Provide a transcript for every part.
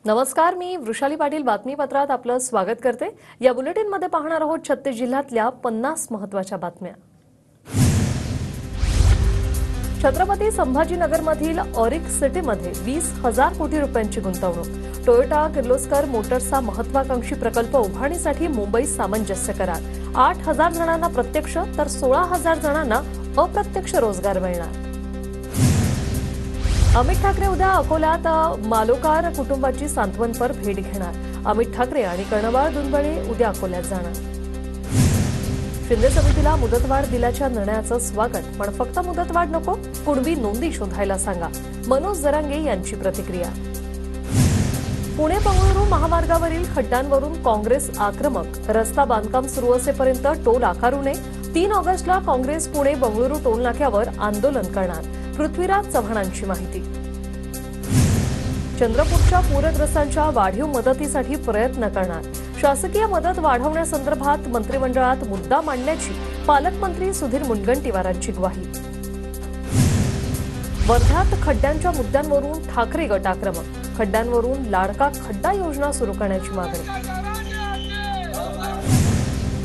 नमस्कार, मी वृषाली पाटील बातमीपत्रात आपलं स्वागत करते। या बुलेटिनमध्ये पाहणार आहोत 36 जिल्ह्यातल्या 50 महत्त्वाच्या बातम्या। छत्रपती संभाजीनगरमधील ऑरिक सिटीमध्ये 20,000 कोटी रुपयांची गुंतवणूक। टोयोटा किर्लोस्कर मोटर्सचा महत्त्वाकांक्षी प्रकल्प उभारणीसाठी मुंबईत सामंजस्य करार। 8,000 जणांना प्रत्यक्ष तर 16,000 जणांना अप्रत्यक्ष रोजगार मिळणार। अमित ठाकरे उद्या अकोल्यात मालोकार कुटुंबाची सांत्वनपर भेट घेणार। अमित ठाकरे आणि कर्णवाळ दुनबळे उद्या अकोल्यात जाणार। शिंदे समितीला मुदतवाढ दिल्याच्या निर्णयाचं स्वागत, पण फक्त मुदतवाढ नको, कुणबी नोंदी शोधायला सांगा, मनोज जरांगे यांची प्रतिक्रिया। पुणे बंगळुरू महामार्गावरील खड्ड्यांवरून काँग्रेस आक्रमक। रस्ता बांधकाम सुरू असेपर्यंत टोल आकारू नये। 3 ऑगस्टला काँग्रेस पुणे बंगळुरू टोल नाक्यावर आंदोलन करणार। पृथ्वीराज चव्हाणांची माहिती। चंद्रपूरच्या पूरग्रस्तांच्या वाढीव मदतीसाठी प्रयत्न करणार। शासकीय मदत वाढवण्यासंदर्भात मंत्रिमंडळात मुद्दा मांडण्याची पालकमंत्री सुधीर मुनगंटीवारांची ग्वाही। वर्ध्यात खड्ड्यांच्या मुद्द्यांवरून ठाकरे गट आक्रमक। खड्ड्यांवरून लाडका खड्डा योजना सुरू करण्याची मागणी।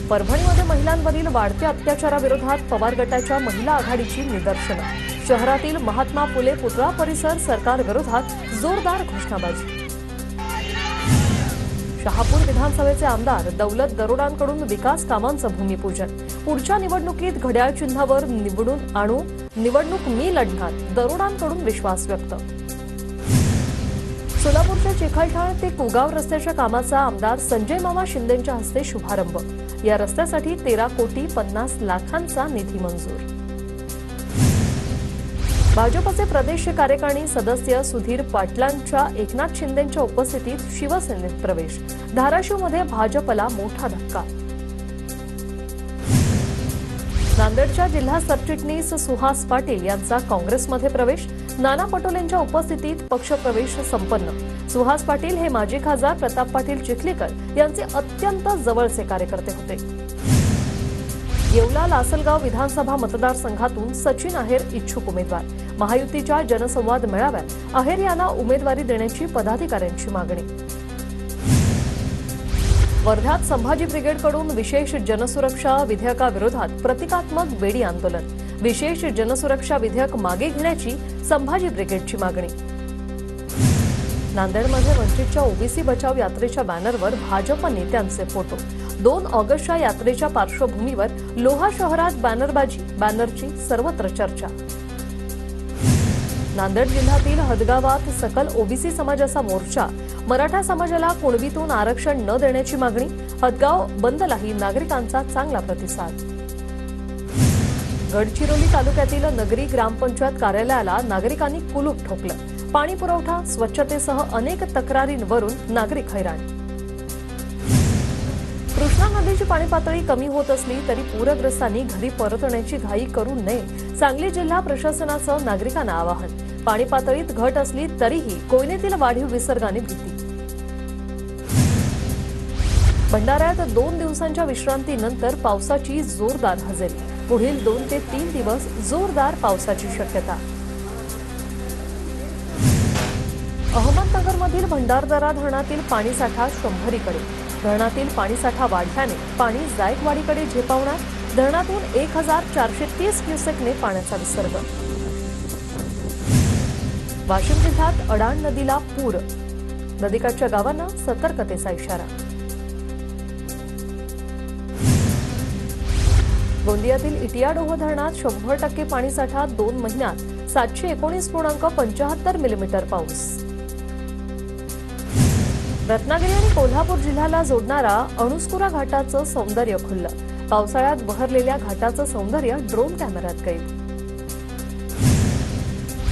परभणीमध्ये महिलांवरील वाढत्या अत्याचाराविरोधात पवार गटाच्या महिला आघाडीची निदर्शनं। शहरातील महात्मा फुले पुतळा परिसर सरकार विरोधात जोरदार घोषणाबाजी। शहापूर विधानसभेचे आमदार दौलत दरोडांकडून विकास कामांचं भूमिपूजन। पुढच्या निवडणुकीत घड्याळ चिन्हावर निवडून आणू, निवडणूक मी लढणार, दरोडांकडून विश्वास व्यक्त। सोलापूरच्या चिखलठाण ते कुगाव रस्त्याच्या कामाचा आमदार संजय मामा शिंदेंच्या हस्ते शुभारंभ। या रस्त्यासाठी 13,50,00,000 निधी मंजूर। भाजपचे प्रदेश कार्यकारिणी सदस्य सुधीर पाटलांच्या एकनाथ शिंदेंच्या उपस्थितीत शिवसेनेत प्रवेश। धाराशिवमध्ये भाजपला मोठा धक्का। नांदेडच्या जिल्हा सरचिटणीस सुहास पाटील यांचा काँग्रेसमध्ये प्रवेश। नाना पटोलेंच्या उपस्थितीत पक्षप्रवेश संपन्न। सुहास पाटील हे माजी खासदार प्रताप पाटील चिखलीकर यांचे अत्यंत जवळचे कार्यकर्ते होते। येवला लासलगाव विधानसभा मतदारसंघातून सचिन आहेर इच्छुक उमेदवार। महायुतीच्या जनसंवाद मेळाव्यात आहेर यांना उमेदवारी देण्याची पदाधिकाऱ्यांची मागणी। वर्ध्यात संभाजी ब्रिगेडकडून विशेष जनसुरक्षा विधेयकाविरोधात प्रतिकात्मक बेडी आंदोलन। विशेष जनसुरक्षा विधेयक मागे घेण्याची संभाजी ब्रिगेडची मागणी। नांदेडमध्ये वंचितच्या ओबीसी बचाव यात्रेच्या बॅनरवर भाजप नेत्यांचे फोटो। 2 ऑगस्टच्या यात्रेच्या पार्श्वभूमीवर लोहा शहरात बॅनरबाजी, बॅनरची सर्वत्र चर्चा। नांदेड जिल्ह्यातील हदगावात सकल ओबीसी समाजाचा मोर्चा। मराठा समाजाला कुणबीतून आरक्षण न देण्याची मागणी। हदगाव बंदलाही नागरिकांचा चांगला प्रतिसाद। गडचिरोली तालुक्यातील नगरी ग्रामपंचायत कार्यालयाला नागरिकांनी कुलूप ठोकलं। पाणी पुरवठा, स्वच्छतेसह अनेक तक्रारींवरून नागरिक हैराण। कृष्णा नदीची पाणी पातळी कमी होत असली तरी पूरग्रस्तांनी घरी परतण्याची घाई करू नये। सांगली जिल्हा प्रशासनाचं नागरिकांना आवाहन। पाणी पातळीत घट असली तरीही कोयनेतील वाढीव विसर्गाने भीती। भंडाऱ्यात 2 दिवसांच्या विश्रांतीनंतर पावसाची जोरदार हजेरी। पुढील 2 ते 3 दिवस जोरदार पावसाची शक्यता। अहमदनगरमधील भंडारदरा धरणातील पाणीसाठा 100कडे। धरणातील पाणीसाठा वाढल्याने पाणी जायकवाडीकडे झेपावणार। धरणातून 1,430 क्युसेकने पाण्याचा विसर्ग। वाशिम जिल्ह्यात अडाण नदीला पूर। नदीकाठच्या गावांना सतर्कतेचा इशारा। गोंदियातील इटियाडोह धरणात 100% पाणीसाठा। 2 महिन्यात 719.75 मिलीमीटर पाऊस। रत्नागिरी आणि कोल्हापूर जिल्ह्याला जोडणारा अणुस्कुरा घाटाचं सौंदर्य खुललं। पावसाळ्यात बहरलेल्या घाटाचं सौंदर्य ड्रोन कॅमेऱ्यात कैद।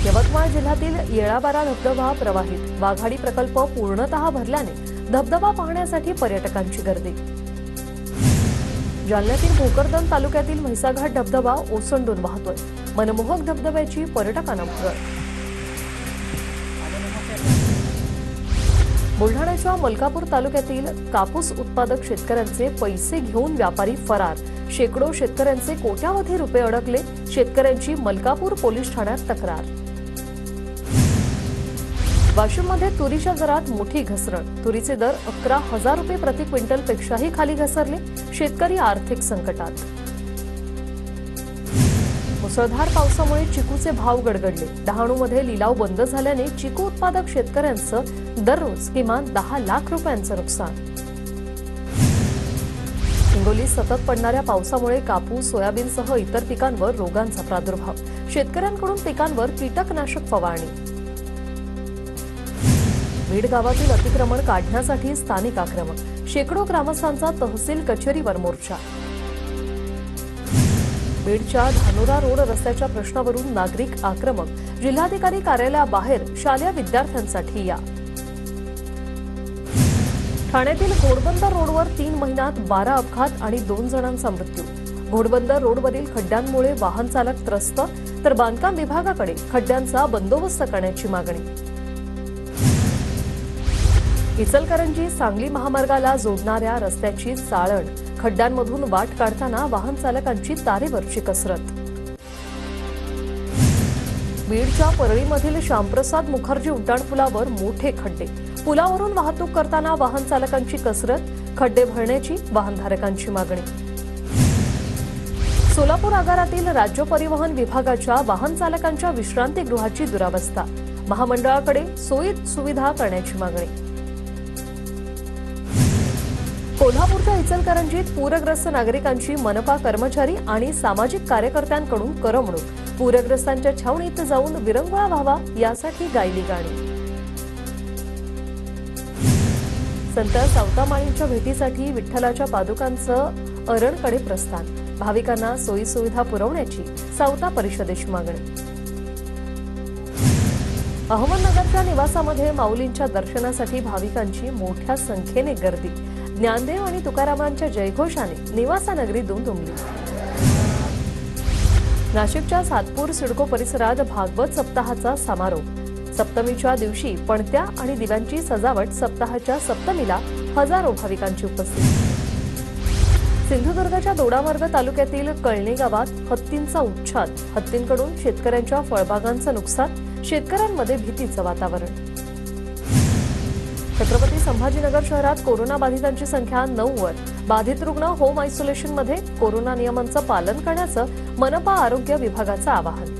यवतमाळ जिल्ह्यातील येळाबारा धबधबा प्रवाहित। वाघाडी प्रकल्प पूर्णतः भरल्याने धबधबा पाहण्यासाठी पर्यटकांची गर्दी। जालन्यातील भोकरदन तालुक्यातील म्हैसाघाट धबधबा ओसंडून वाहतोय। मनमोहक धबधब्याची पर्यटकांना भुरळ। बुलढाण्याच्या मलकापूर तालुक्यातील कापूस उत्पादक शेतकऱ्यांचे पैसे घेऊन व्यापारी फरार। शेकडो शेतकऱ्यांचे कोट्यावधी रुपये अडकले। शेतकऱ्यांची मलकापूर पोलीस ठाण्यात तक्रार। वाशिममध्ये तुरीच्या दरात मोठी घसरण. तुरीचे दर 11,000 रुपये प्रति क्विंटल पेक्षाही खाली घसरले. शेतकरी आर्थिक संकटात. मुसळधार पावसामुळे चिकूचे भाव गडगडले. डहाणूमध्ये लिलाव बंद झाल्याने चिकू उत्पादक शेतकऱ्यांचं दररोज किमान 10 लाख रुपयांचं नुकसान. हिंगोलीत सतत पडणाऱ्या पावसामुळे कापूस, सोयाबीनसह इतर पिकांवर रोगांचा प्रादुर्भाव. शेतकऱ्यांकडून पिकांवर कीटकनाशक फवारणी. बीड गावातील अतिक्रमण काढण्यासाठी स्थानिक आक्रमक. शेकडो ग्रामस्थांचा तहसील कचेरीवर मोर्चा. बीडच्या धानोरा रोड रस्त्याच्या प्रश्नावरून नागरिक आक्रमक. जिल्हाधिकारी कार्यालयाबाहेर शालेय विद्यार्थ्यांसाठी या. ठाण्यातील घोडबंदर रोडवर 3 महिन्यात 12 अपघात आणि 2 जणांचा मृत्यू. घोडबंदर रोडवरील खड्ड्यांमुळे वाहन चालक त्रस्त, तर बांधकाम विभागाकडे खड्ड्यांचा बंदोबस्त करण्याची मागणी. इचलकरंजी सांगली महामार्गाला जोडणाऱ्या रस्त्याची चाळण. खड्ड्यांमधून वाट काढताना वाहन चालकांची तारेवरची कसरत. बीडच्या परळीमधील श्यामप्रसाद मुखर्जी उड्डाणपुलावर मोठे खड्डे. पुलावरून वाहतूक करताना वाहन चालकांची कसरत. खड्डे भरण्याची वाहनधारकांची मागणी. सोलापूर आगारातील राज्य परिवहन विभागाच्या वाहन चालकांच्या विश्रांतीगृहाची दुरावस्था. महामंडळाकडे सोयी सुविधा करण्याची मागणी. कोल्हापूरच्या इचलकरंजीत पूरग्रस्त नागरिकांची मनपा कर्मचारी आणि सामाजिक कार्यकर्त्यांकडून करमणूक. पूरग्रस्तांच्या छावणीत जाऊन विरंगुळा व्हावा यासाठी गायली गाणी. संत सावतामाळींच्या भेटीसाठी विठ्ठलाच्या पादुकांचं अरणकडे प्रस्थान. भाविकांना सोयी सुविधा पुरवण्याची सावता परिषदेची मागणी. अहमदनगरच्या निवासामध्ये माऊलींच्या दर्शनासाठी भाविकांची मोठ्या संख्येने गर्दी. ज्ञानदेव आणि तुकारामांच्या जयघोषाने निवासानगरी दुमदुमली. नाशिकच्या सातपूर सिडको परिसरात भागवत सप्ताहाचा समारोप. सप्तमीच्या दिवशी पणत्या आणि दिव्यांची सजावट. सप्ताहाच्या सप्तमीला हजारो भाविकांची उपस्थिती. सिंधुदुर्गच्या दोडामार्ग तालुक्यातील कळणे गावात हत्तींचा उच्छाद. हत्तींकडून शेतकऱ्यांच्या फळबागांचं नुकसान. शेतकऱ्यांमध्ये भीतीचं वातावरण. छत्रपती संभाजीनगर शहरात कोरोना बाधितांची संख्या 9 वर. बाधित रुग्ण होम आयसोलेशनमध्ये. कोरोना नियमांचं पालन करण्याचं मनपा आरोग्य विभागाचं आवाहन.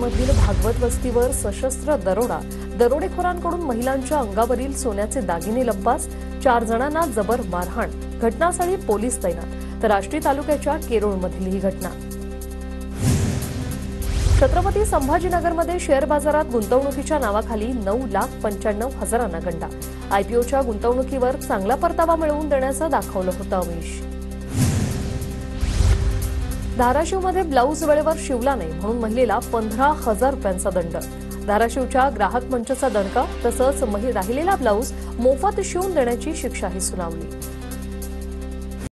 मधील भागवत वस्तीवर सशस्त्र दरोडा. दरोडेखोरांकडून महिलांच्या अंगावरील सोन्याचे दागिने लंपास. 4 जणांना जबर मारहाण. घटनास्थळी पोलीस तैनात. तर आष्टी तालुक्याच्या केरोळमधील ही घटना. छत्रपती संभाजीनगरमध्ये शेअर बाजारात गुंतवणुकीच्या नावाखाली 9,95,000 गंडा. आयपीओच्या गुंतवणुकीवर चांगला परतावा मिळवून देण्याचं दाखवलं होतं अमिष. धाराशिवमध्ये ब्लाऊज वेळेवर शिवला नाही म्हणून महिलेला 15,000 रुपयांचा दंड. धाराशिवच्या ग्राहक मंचचा दणका. तसंच राहिलेला ब्लाऊज मोफत शिवून देण्याची शिक्षाही सुनावली.